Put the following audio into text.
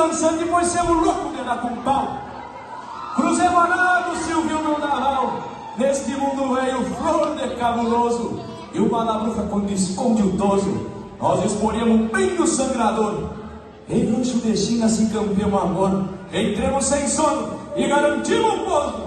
dançante, pois semos loucos de dar com pau. Cruzemos arado, Silvio meu naval. Neste mundo veio flor de cabuloso. E o malabruca quando esconde o toso, nós exporíamos bem no sangrador. Em rancho de China se campeamos amor. Entremos sem sono e garantimos o posto.